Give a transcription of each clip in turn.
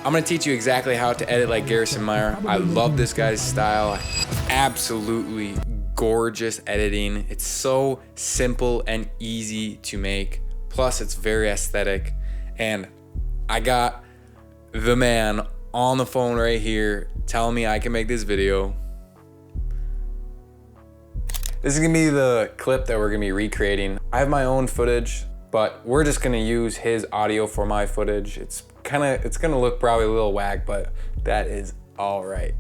I'm gonna teach you exactly how to edit like Gannon Meyer. I love this guy's style. Absolutely gorgeous editing. It's so simple and easy to make. Plus it's very aesthetic. And I got the man on the phone right here telling me I can make this video. This is gonna be the clip that we're gonna be recreating. I have my own footage, but we're just gonna use his audio for my footage. It's gonna look probably a little whack, but that is all right.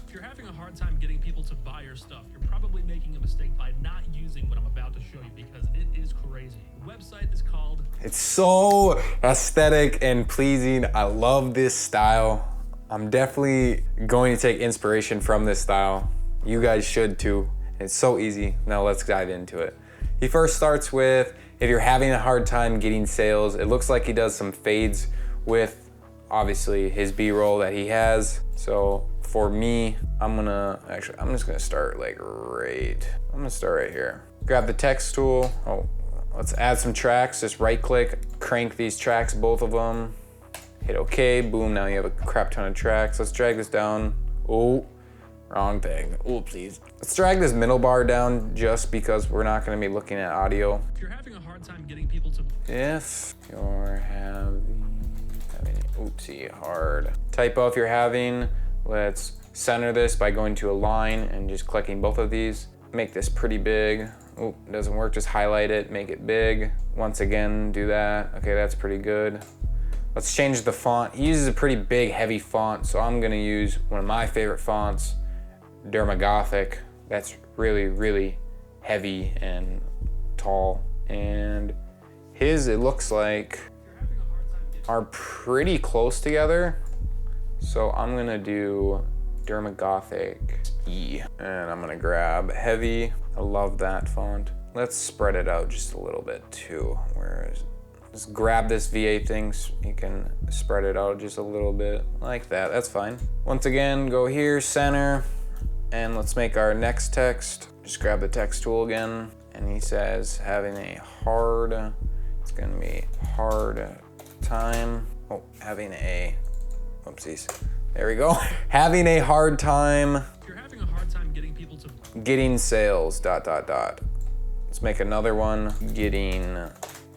If you're having a hard time getting people to buy your stuff, you're probably making a mistake by not using what I'm about to show you because it is crazy. The website is called... It's so aesthetic and pleasing. I love this style. I'm definitely going to take inspiration from this style. You guys should too. It's so easy. Now let's dive into it. He first starts with, if you're having a hard time getting sales, it looks like he does some fades with obviously his B-roll that he has. So for me, I'm just gonna start like I'm gonna start right here. Grab the text tool. Oh, let's add some tracks. Just right click, crank these tracks, both of them. Hit okay, boom, now you have a crap ton of tracks. Let's drag this down. Oh, wrong thing, oopsies. Let's drag this middle bar down just because we're not gonna be looking at audio. If you're having a hard time getting people to... If you're having oopsie, hard typo if you're having, let's center this by going to a line and just clicking both of these. Make this pretty big. Oh, it doesn't work, just highlight it, make it big. Once again, do that. Okay, that's pretty good. Let's change the font. He uses a pretty big, heavy font, so I'm gonna use one of my favorite fonts, Dermagothic. That's really, really heavy and tall. And his, it looks like, are pretty close together. So I'm gonna do Dermagothic E. And I'm gonna grab heavy. I love that font. Let's spread it out just a little bit too. Just grab this V8 thing, so you can spread it out just a little bit like that. That's fine. Once again, go here, center, and let's make our next text. Just grab the text tool again. And he says, having a hard, it's gonna be hard time. Oh, having a, whoopsies. There we go. Having a hard time. If you're having a hard time getting people to... Getting sales, ... Let's make another one. Getting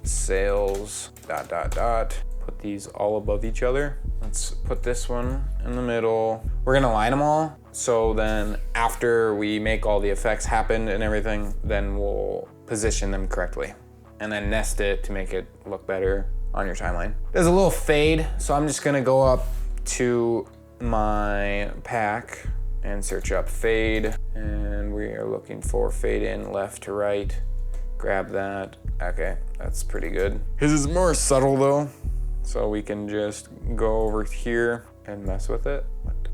sales, ... Put these all above each other. Let's put this one in the middle. We're gonna line them all. So then after we make all the effects happen and everything, then we'll position them correctly. And then nest it to make it look better on your timeline. There's a little fade, so I'm just gonna go up to my pack and search up fade. And we are looking for fade in left to right. Grab that. Okay, that's pretty good. His is more subtle though, so we can just go over here and mess with it.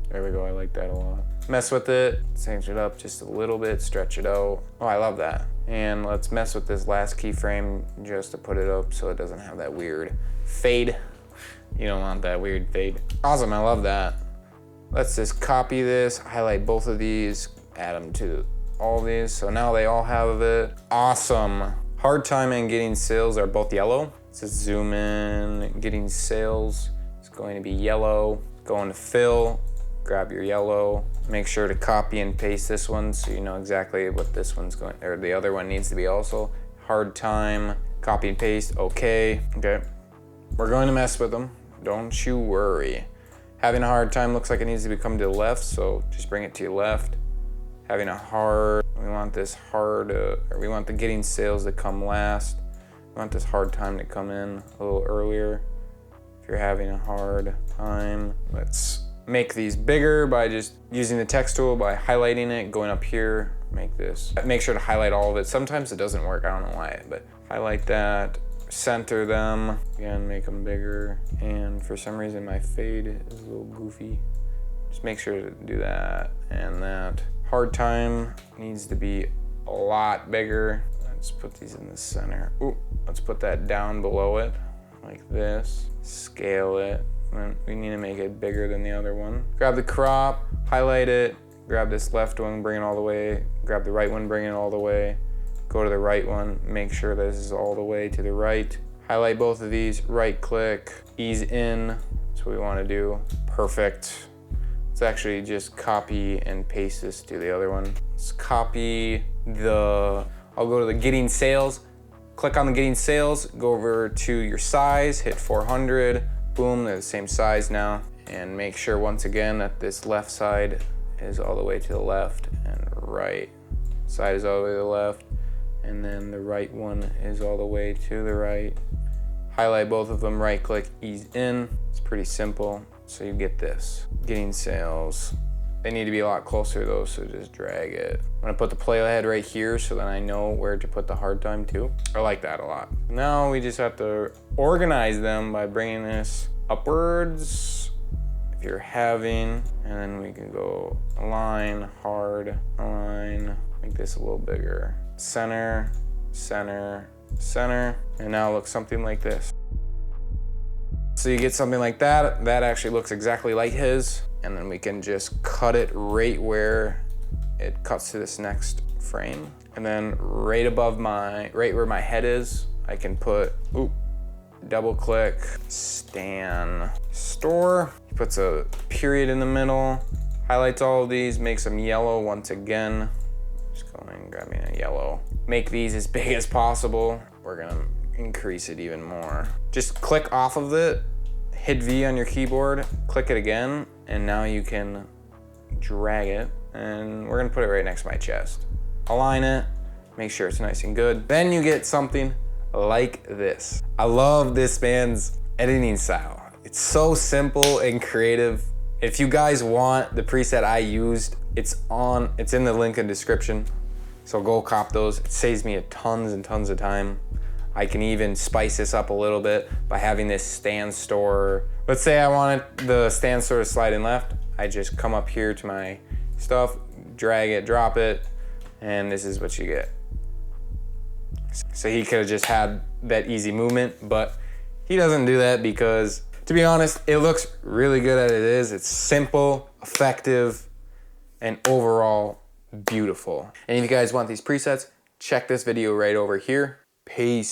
There we go, I like that a lot. Mess with it, change it up just a little bit, stretch it out. Oh, I love that. And let's mess with this last keyframe just to put it up so it doesn't have that weird fade. You don't want that weird fade. Awesome, I love that. Let's just copy this, highlight both of these, add them to all these. So now they all have it. Awesome. Hard time and getting sales are both yellow. Let's just zoom in, getting sales is going to be yellow. Go into fill, grab your yellow. Make sure to copy and paste this one so you know exactly what this one's going, or the other one needs to be also. Hard time, copy and paste, okay. We're going to mess with them, don't you worry. Having a hard time looks like it needs to come to the left, so just bring it to your left. Having a hard, we want this hard, or we want the getting sales to come last. We want this hard time to come in a little earlier. If you're having a hard time, let's make these bigger by just using the text tool, by highlighting it, going up here, make this. Make sure to highlight all of it. Sometimes it doesn't work, I don't know why, but highlight that, center them, again, make them bigger. And for some reason my fade is a little goofy. Just make sure to do that and that. Hard time needs to be a lot bigger. Let's put these in the center. Ooh, let's put that down below it, like this. Scale it. And we need to make it bigger than the other one. Grab the crop, highlight it, grab this left one, bring it all the way, grab the right one, bring it all the way, go to the right one, make sure this is all the way to the right. Highlight both of these, right click, ease in. Let's That's what we want to do. Perfect. Let's actually just copy and paste this to the other one. Let's copy I'll go to the getting sales, click on the getting sales, go over to your size, hit 400, boom, they're the same size now. And make sure once again that this left side is all the way to the left and right side is all the way to the left. And then the right one is all the way to the right. Highlight both of them, right click, ease in. It's pretty simple. So you get this. Getting sales. They need to be a lot closer though, so just drag it. I'm gonna put the playhead right here so that I know where to put the hard time too. I like that a lot. Now we just have to organize them by bringing this upwards. If you're having, and then we can go align, hard, align, make this a little bigger. Center, center, center, and now it looks something like this. So you get something like that. That actually looks exactly like his, and then we can just cut it right where it cuts to this next frame. And then right above right where my head is, I can put, double click, Stan Store. He puts a period in the middle, highlights all of these, makes them yellow once again. Just going and grabbing a yellow. Make these as big as possible. We're gonna increase it even more. Just click off of it, hit V on your keyboard, click it again, and now you can drag it, and we're gonna put it right next to my chest. Align it, make sure it's nice and good. Then you get something like this. I love this man's editing style. It's so simple and creative. If you guys want the preset I used, it's in the link in the description. So go cop those. It saves me tons and tons of time. I can even spice this up a little bit by having this stand store. Let's say I wanted the stand store to slide in left. I just come up here to my stuff, drag it, drop it, and this is what you get. So he could have just had that easy movement, but he doesn't do that because, to be honest, it looks really good as it is. It's simple, effective, and overall beautiful. And if you guys want these presets, check this video right over here. Peace.